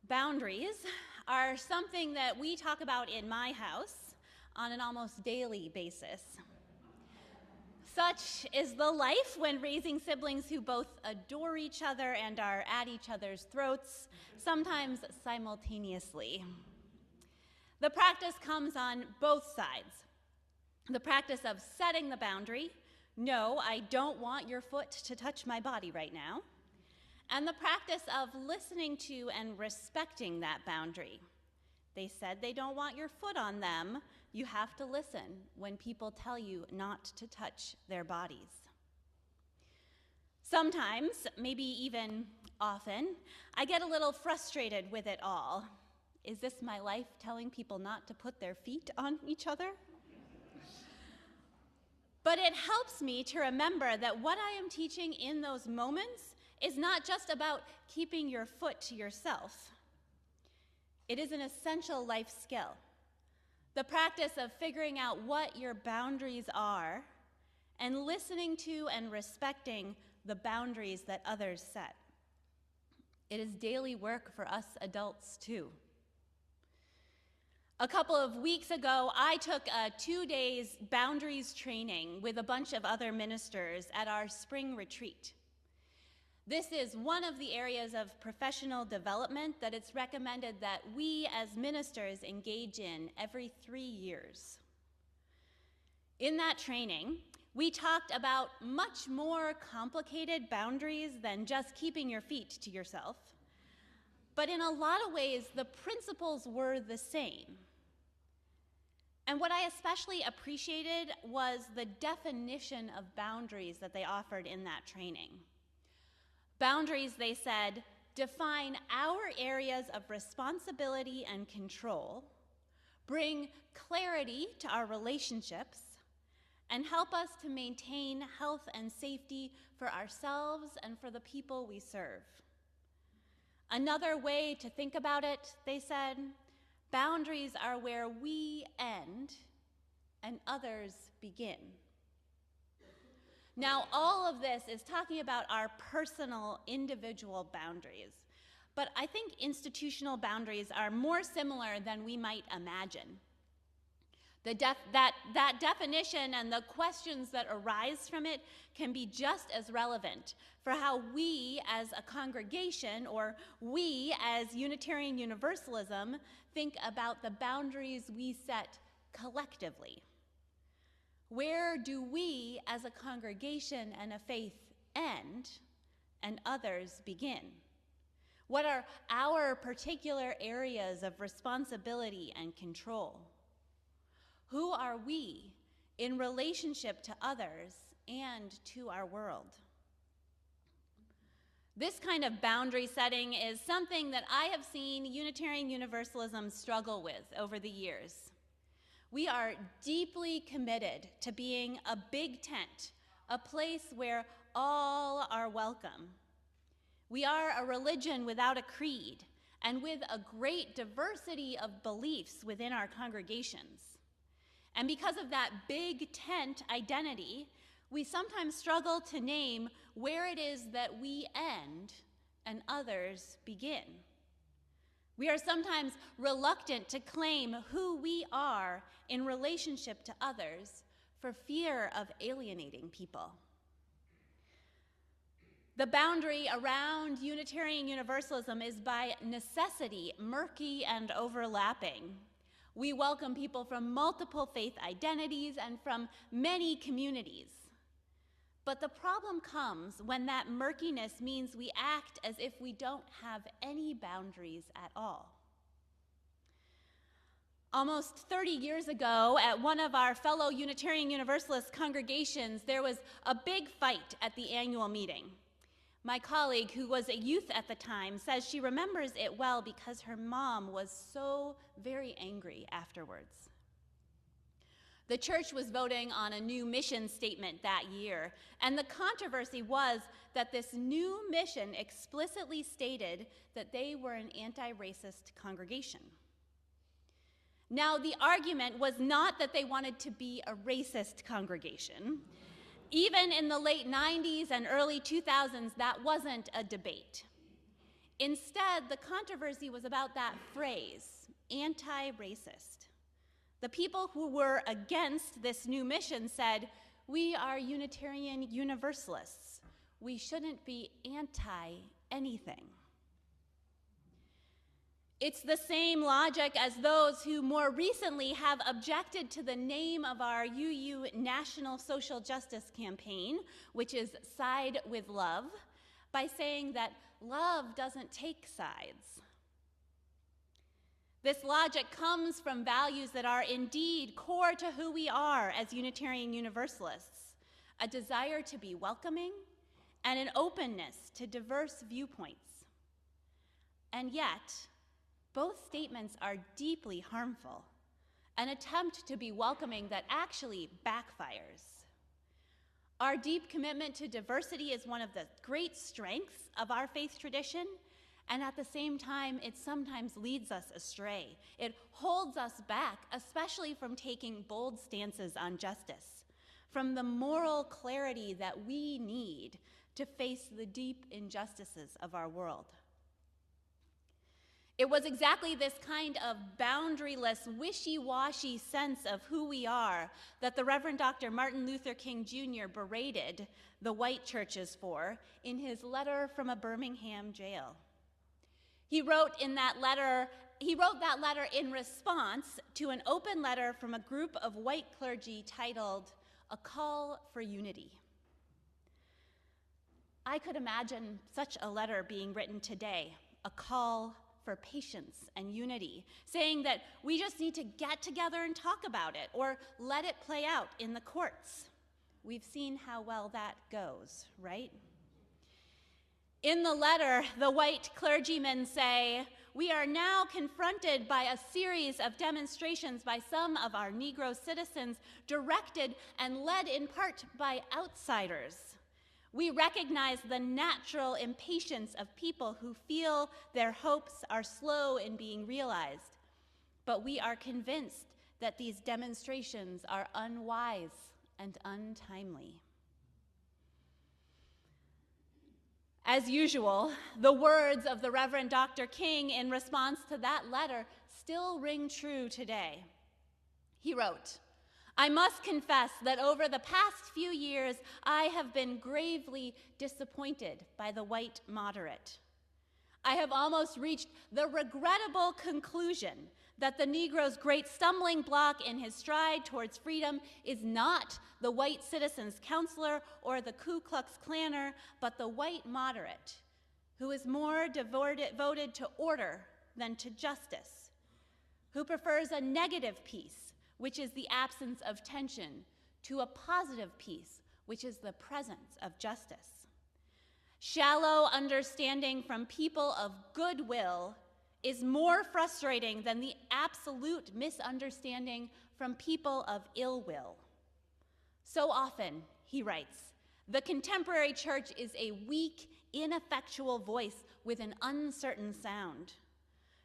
Boundaries are something that we talk about in my house on an almost daily basis. Such is the life when raising siblings who both adore each other and are at each other's throats, sometimes simultaneously. The practice comes on both sides. The practice of setting the boundary, no, I don't want your foot to touch my body right now, and the practice of listening to and respecting that boundary. They said they don't want your foot on them. You have to listen when people tell you not to touch their bodies. Sometimes, maybe even often, I get a little frustrated with it all. Is this my life telling people not to put their feet on each other? But it helps me to remember that what I am teaching in those moments is not just about keeping your foot to yourself. It is an essential life skill. The practice of figuring out what your boundaries are and listening to and respecting the boundaries that others set. It is daily work for us adults too. A couple of weeks ago, I took a 2-day boundaries training with a bunch of other ministers at our spring retreat. This is one of the areas of professional development that it's recommended that we as ministers engage in every 3 years. In that training, we talked about much more complicated boundaries than just keeping your feet to yourself. But in a lot of ways, the principles were the same. And what I especially appreciated was the definition of boundaries that they offered in that training. Boundaries, they said, define our areas of responsibility and control, bring clarity to our relationships, and help us to maintain health and safety for ourselves and for the people we serve. Another way to think about it, they said, boundaries are where we end and others begin. Now, all of this is talking about our personal, individual boundaries. But I think institutional boundaries are more similar than we might imagine. That definition and the questions that arise from it can be just as relevant for how we as a congregation or we as Unitarian Universalism think about the boundaries we set collectively. Where do we as a congregation and a faith end and others begin? What are our particular areas of responsibility and control? Who are we in relationship to others and to our world? This kind of boundary setting is something that I have seen Unitarian Universalism struggle with over the years. We are deeply committed to being a big tent, a place where all are welcome. We are a religion without a creed and with a great diversity of beliefs within our congregations. And because of that big tent identity, we sometimes struggle to name where it is that we end and others begin. We are sometimes reluctant to claim who we are in relationship to others for fear of alienating people. The boundary around Unitarian Universalism is by necessity murky and overlapping. We welcome people from multiple faith identities and from many communities. But the problem comes when that murkiness means we act as if we don't have any boundaries at all. Almost 30 years ago, at one of our fellow Unitarian Universalist congregations, there was a big fight at the annual meeting. My colleague, who was a youth at the time, says she remembers it well because her mom was so very angry afterwards. The church was voting on a new mission statement that year, and the controversy was that this new mission explicitly stated that they were an anti-racist congregation. Now, the argument was not that they wanted to be a racist congregation. Even in the late 90s and early 2000s, that wasn't a debate. Instead, the controversy was about that phrase, anti-racist. The people who were against this new mission said, "We are Unitarian Universalists. We shouldn't be anti-anything." It's the same logic as those who more recently have objected to the name of our UU National Social Justice Campaign, which is Side with Love, by saying that love doesn't take sides. This logic comes from values that are indeed core to who we are as Unitarian Universalists, a desire to be welcoming and an openness to diverse viewpoints. And yet, both statements are deeply harmful, an attempt to be welcoming that actually backfires. Our deep commitment to diversity is one of the great strengths of our faith tradition, and at the same time, it sometimes leads us astray. It holds us back, especially from taking bold stances on justice, from the moral clarity that we need to face the deep injustices of our world. It was exactly this kind of boundaryless, wishy-washy sense of who we are that the Reverend Dr. Martin Luther King Jr. berated the white churches for in his letter from a Birmingham jail. He wrote that letter in response to an open letter from a group of white clergy titled, "A Call for Unity." I could imagine such a letter being written today, a call for patience and unity, saying that we just need to get together and talk about it, or let it play out in the courts. We've seen how well that goes, right? In the letter, the white clergymen say, "We are now confronted by a series of demonstrations by some of our Negro citizens, directed and led in part by outsiders. We recognize the natural impatience of people who feel their hopes are slow in being realized, but we are convinced that these demonstrations are unwise and untimely." As usual, the words of the Reverend Dr. King in response to that letter still ring true today. He wrote, "I must confess that over the past few years, I have been gravely disappointed by the white moderate. I have almost reached the regrettable conclusion that the Negro's great stumbling block in his stride towards freedom is not the white citizen's counselor or the Ku Klux Klanner, but the white moderate, who is more devoted to order than to justice, who prefers a negative peace, which is the absence of tension, to a positive peace, which is the presence of justice. Shallow understanding from people of goodwill is more frustrating than the absolute misunderstanding from people of ill will. So often," he writes, "the contemporary church is a weak, ineffectual voice with an uncertain sound.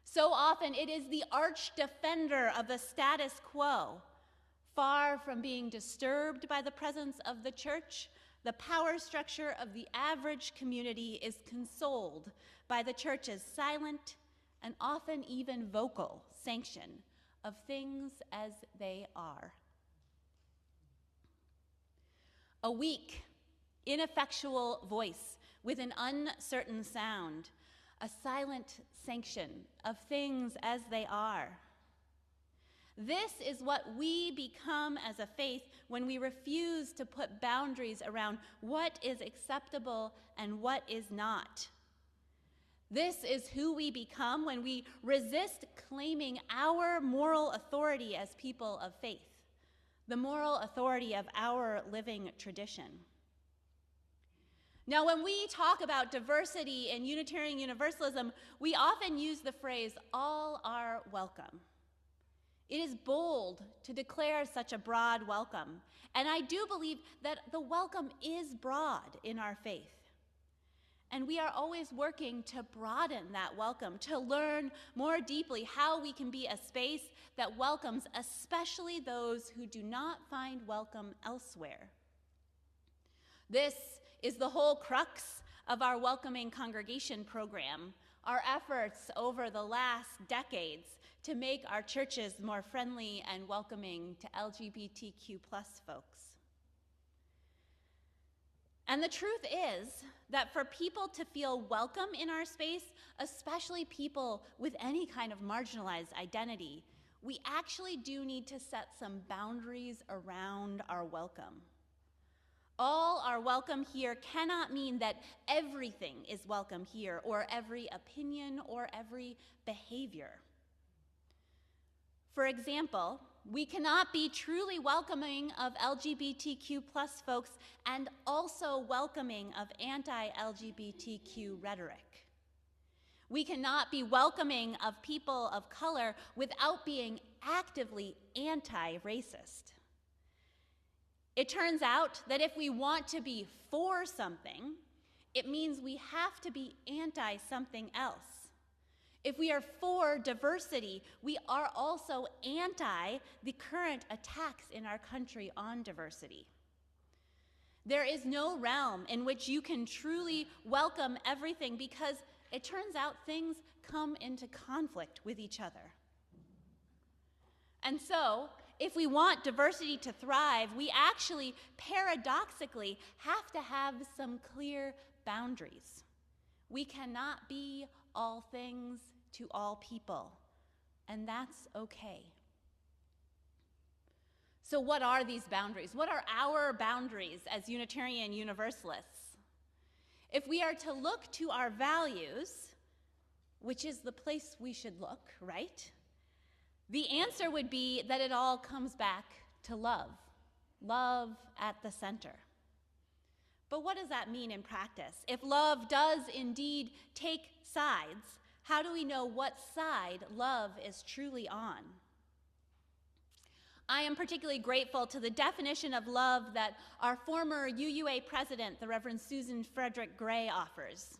So often it is the arch defender of the status quo. Far from being disturbed by the presence of the church, the power structure of the average community is consoled by the church's silent and often even vocal sanction of things as they are." A weak, ineffectual voice with an uncertain sound, a silent sanction of things as they are. This is what we become as a faith when we refuse to put boundaries around what is acceptable and what is not. This is who we become when we resist claiming our moral authority as people of faith, the moral authority of our living tradition. Now, when we talk about diversity in Unitarian Universalism, we often use the phrase, "all are welcome." It is bold to declare such a broad welcome, and I do believe that the welcome is broad in our faith. And we are always working to broaden that welcome, to learn more deeply how we can be a space that welcomes especially those who do not find welcome elsewhere. This is the whole crux of our Welcoming Congregation program, our efforts over the last decades to make our churches more friendly and welcoming to LGBTQ+ folks. And the truth is that for people to feel welcome in our space, especially people with any kind of marginalized identity, we actually do need to set some boundaries around our welcome. All our welcome here cannot mean that everything is welcome here, or every opinion or every behavior. For example, we cannot be truly welcoming of LGBTQ+ folks and also welcoming of anti-LGBTQ rhetoric. We cannot be welcoming of people of color without being actively anti-racist. It turns out that if we want to be for something, it means we have to be anti-something else. If we are for diversity, we are also anti the current attacks in our country on diversity. There is no realm in which you can truly welcome everything because it turns out things come into conflict with each other. And so, if we want diversity to thrive, we actually paradoxically have to have some clear boundaries. We cannot be all things to all people, and that's okay. So what are these boundaries? What are our boundaries as Unitarian Universalists? If we are to look to our values, which is the place we should look, right? The answer would be that it all comes back to love. Love at the center. But what does that mean in practice? If love does indeed take sides, how do we know what side love is truly on? I am particularly grateful to the definition of love that our former UUA president, the Reverend Susan Frederick Gray, offers.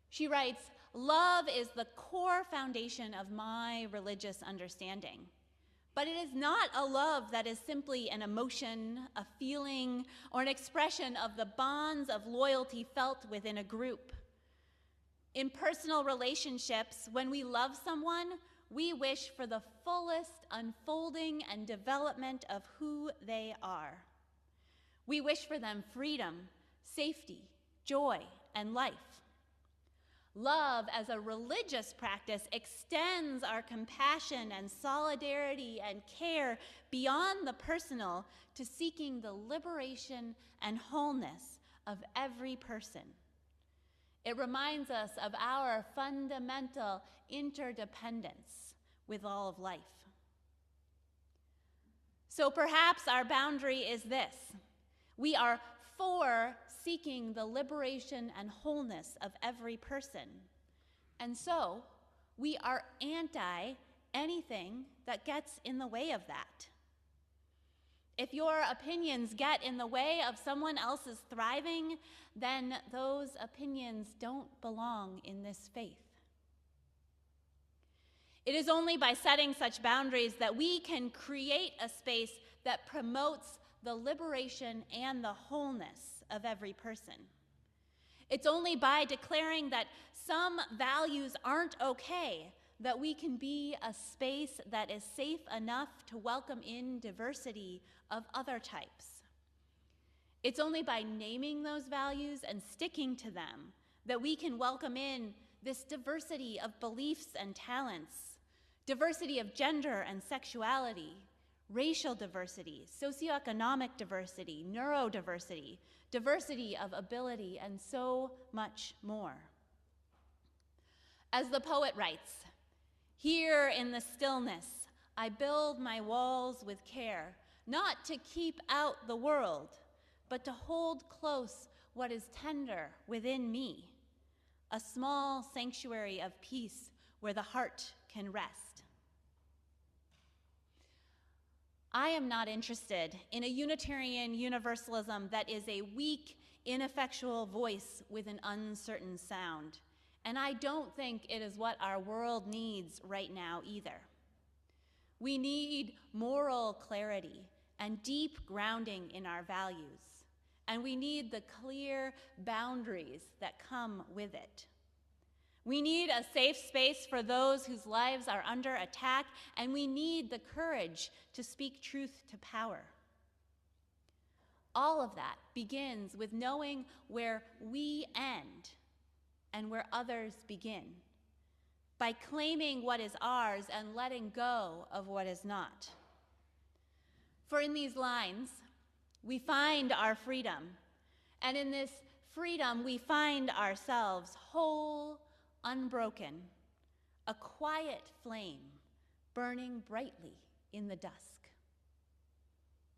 She writes, "Love is the core foundation of my religious understanding. But it is not a love that is simply an emotion, a feeling, or an expression of the bonds of loyalty felt within a group. In personal relationships, when we love someone, we wish for the fullest unfolding and development of who they are. We wish for them freedom, safety, joy, and life. Love as a religious practice extends our compassion and solidarity and care beyond the personal to seeking the liberation and wholeness of every person. It reminds us of our fundamental interdependence with all of life." So perhaps our boundary is this: we are for seeking the liberation and wholeness of every person. And so we are anti anything that gets in the way of that. If your opinions get in the way of someone else's thriving, then those opinions don't belong in this faith. It is only by setting such boundaries that we can create a space that promotes the liberation and the wholeness of every person. It's only by declaring that some values aren't okay that we can be a space that is safe enough to welcome in diversity of other types. It's only by naming those values and sticking to them that we can welcome in this diversity of beliefs and talents, diversity of gender and sexuality, racial diversity, socioeconomic diversity, neurodiversity, diversity of ability, and so much more. As the poet writes, "Here in the stillness, I build my walls with care, not to keep out the world, but to hold close what is tender within me, a small sanctuary of peace where the heart can rest." I am not interested in a Unitarian Universalism that is a weak, ineffectual voice with an uncertain sound, and I don't think it is what our world needs right now either. We need moral clarity and deep grounding in our values, and we need the clear boundaries that come with it. We need a safe space for those whose lives are under attack, and we need the courage to speak truth to power. All of that begins with knowing where we end and where others begin, by claiming what is ours and letting go of what is not. For in these lines, we find our freedom, and in this freedom, we find ourselves whole, unbroken, a quiet flame burning brightly in the dusk.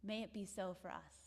May it be so for us.